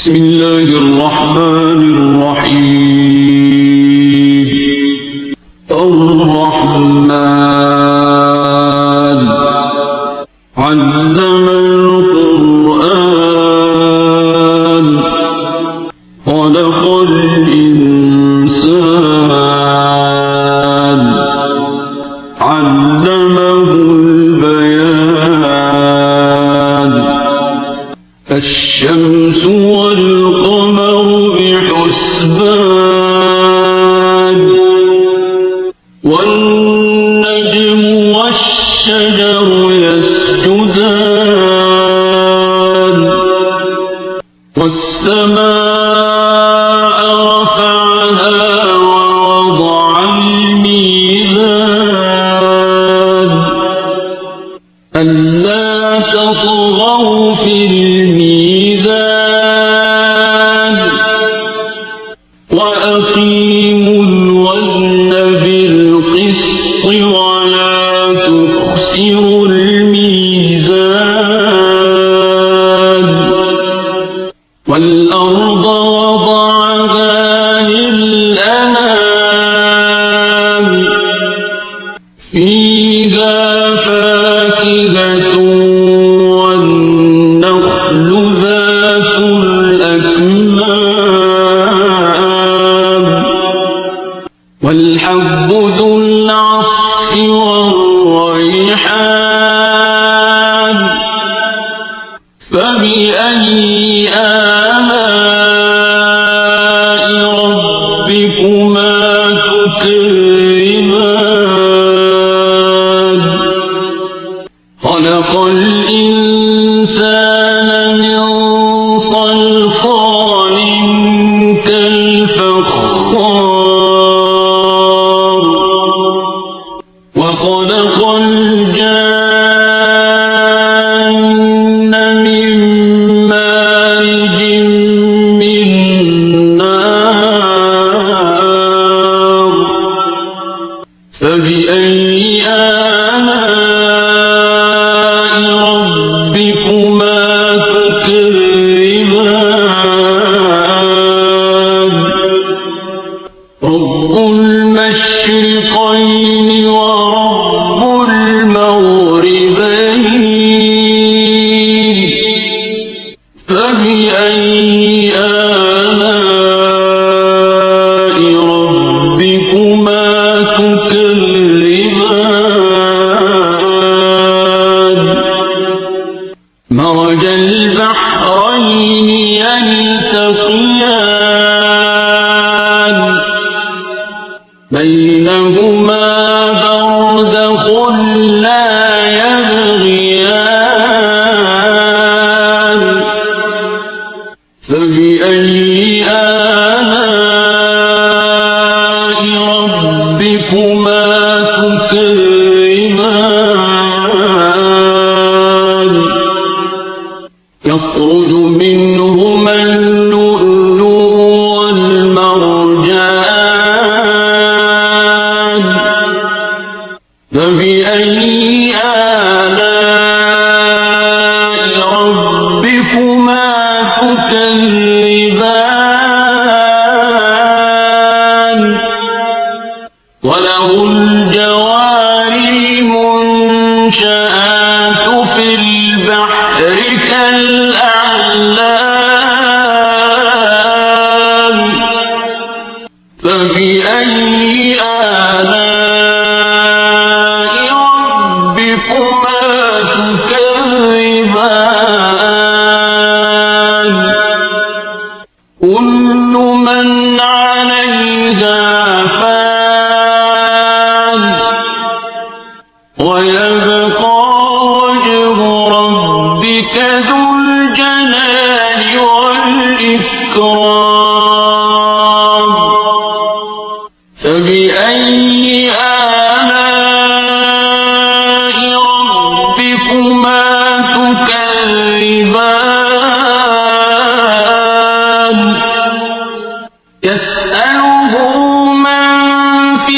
بسم الله الرحمن الرحيم. الرحمن علم القرآن خلق الإنسان علمه البيان. الشمس والقمر بحسبان والنجم والشجر يسجدان والسماء رفعها ووضع الميزان ألا تطغوا في الميزان وأقيموا الوزن بالقسط ولا تخسروا الميزان. والأرض وضعها للأنام فيها فاكهة والنخل ذات الأكمام والحب ذو العصف والريحان. فبأي آلاء ربكما تكذبان. خلق الإنسان من صلصال كالفخار وخلق الجان من مارج من نار. فبأي آلاء ربكما تكذبان. رب المشرقين ورب المغربين. فبأي آلاء ربكما تكذبان. مرج البحرين يلتقيان بينهما برزخ لا يبغيان. فبأي آلاء ربكما تكذبان. يخرج منهما اللؤلؤ والمرجان. فبأي آلاء ربكما تكذبان. وله الجوار المنشآت في البحر كالأعلام. فبأي آلاء ربكما تكذبان. كل من عليها فان ويبقى وجه ربك ذو الجلال والإكرام. فبأي آلاء ربكما تكذبان. يسأله من في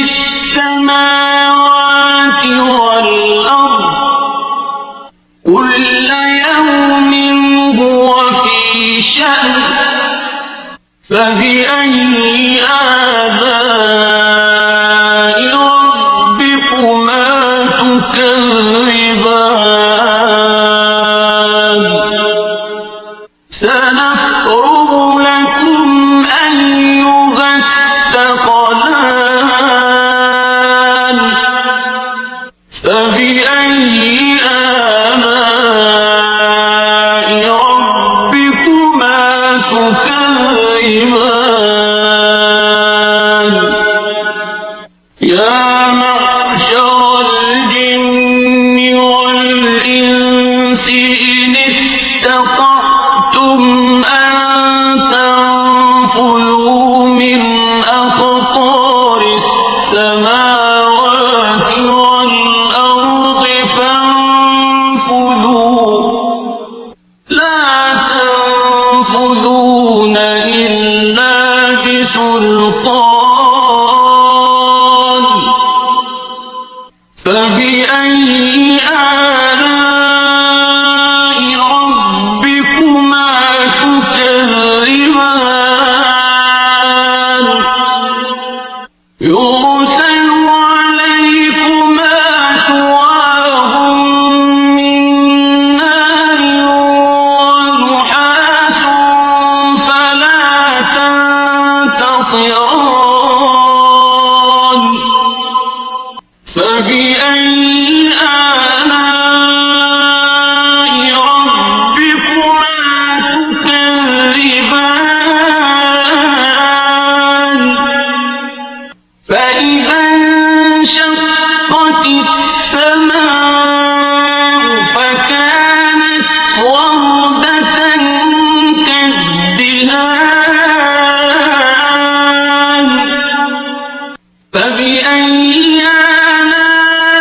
السماوات والأرض كل يوم هو في شأن فبأي آلاء ربكما تكذبان سنفرغ لكم أيها الثقلان فبأي آلاء ربكما تكذبان يا معشر الجن والإنس إن استطعتم أن تنفذوا من أقطار السماوات والأرض فانفذوا لا تنفذون إلا بسلطان فبأي آلاء ربكما تكذبان يرسل عليكما شواظ من نار ونحاس فلا تنتصران فبأي آلاء ربكما تكذبان فإذا انشقت السماء فكانت وردة كالدهان فبأي آلاء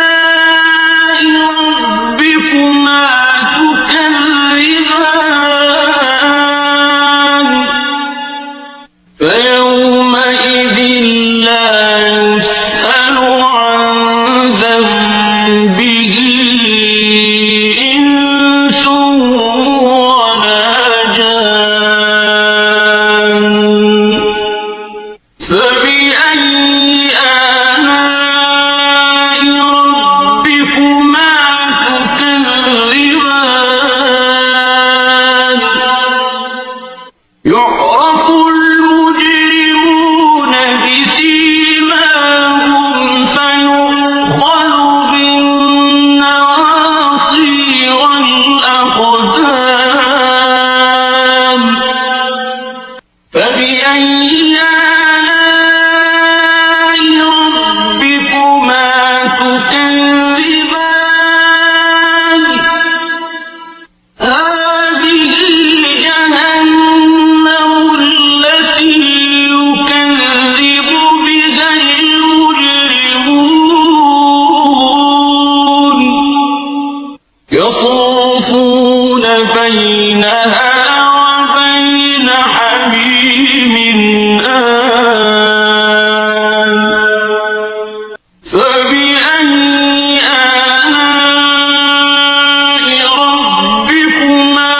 ربكما تكذبان فيومئذ لا يسأل عن ذنبه إنس ولا جان فبأي آلاء ربكما تكذبان يعرف المجرمون بسيماهم فيؤخذ بالنواصي والأقدام فبأي آلاء ربكما تكذبان هذه جهنم التي يكذب بها المجرمون يطوفون بينها وبين حميم آن فبأي آلاء ربكما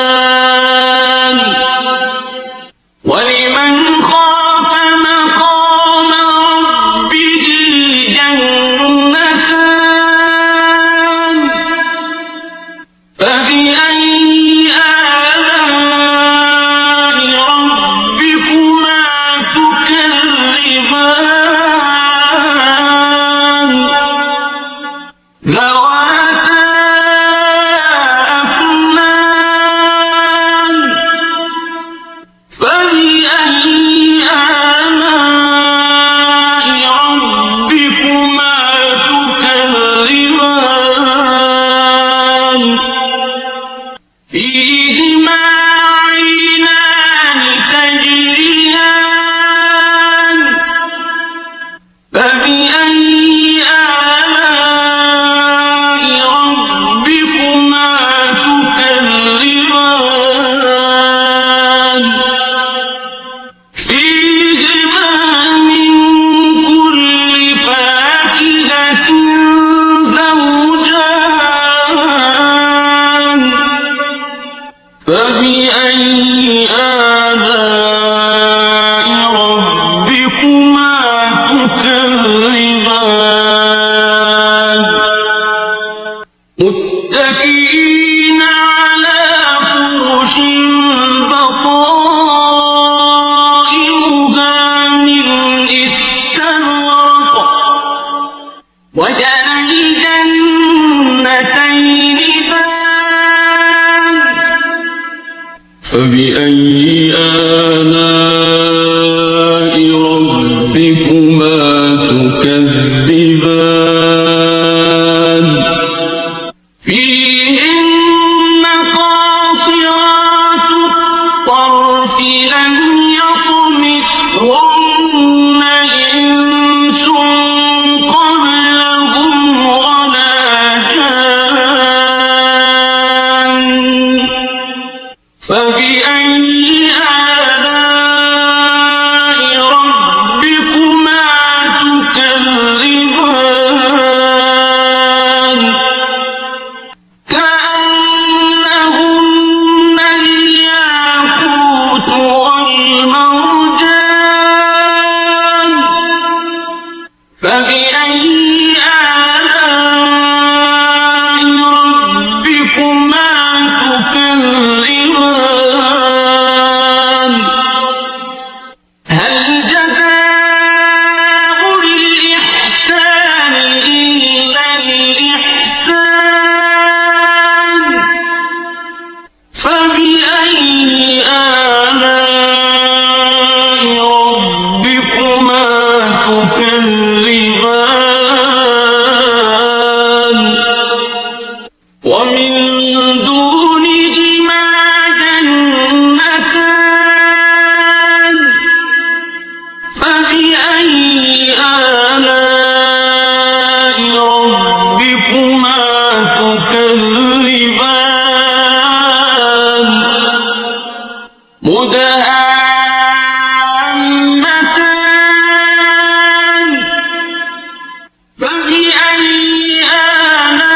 تكذبان ولمن خاف مقام ربه جنتان فبأي آلاء ربكما تكذبان فيهن قاصرات الطرف لم يطمثهن إنس قبلهم ولا جان فبأي آلاء ربكما تكذبان كأنهن الياقوت والمرجان فبأي آلاء ربكما تكذبان هل جزاء الإحسان إلا الإحسان فبأي آلاء ربكما تكذبان ومن دونهما جنتان فبأي آلاء ربكما تكذبان مدهامتان فبأي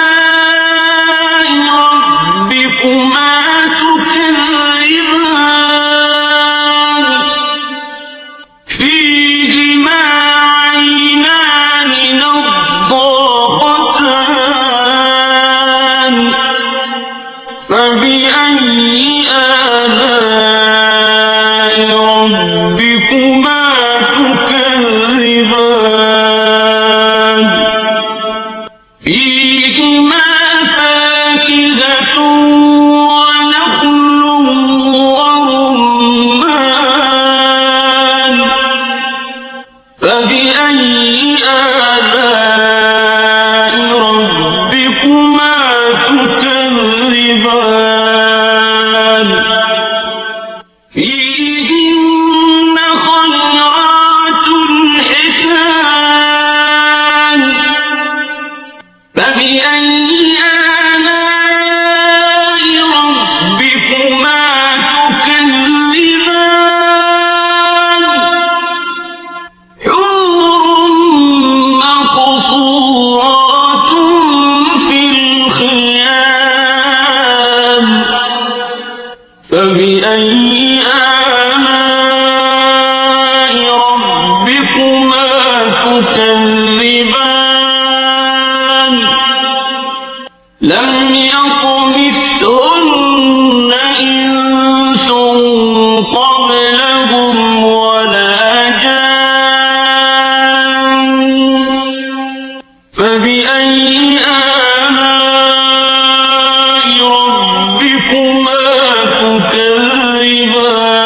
آلاء ربكما تكذبان فيهما عينان نضاختان فبأي آلاء ربكما تكذبان فيهما فاكهة ونخل ورمان فبأي آلاء ربكما تكذبان فيهن خيرات حسان فبأي آلاء ربكما تكذبان حور مقصورات في الخيام فبأي آلاء ربكما تكذبان لم يطمثهن إنس قبلهم ولا جان فبأي آلاء ربكما تكذبان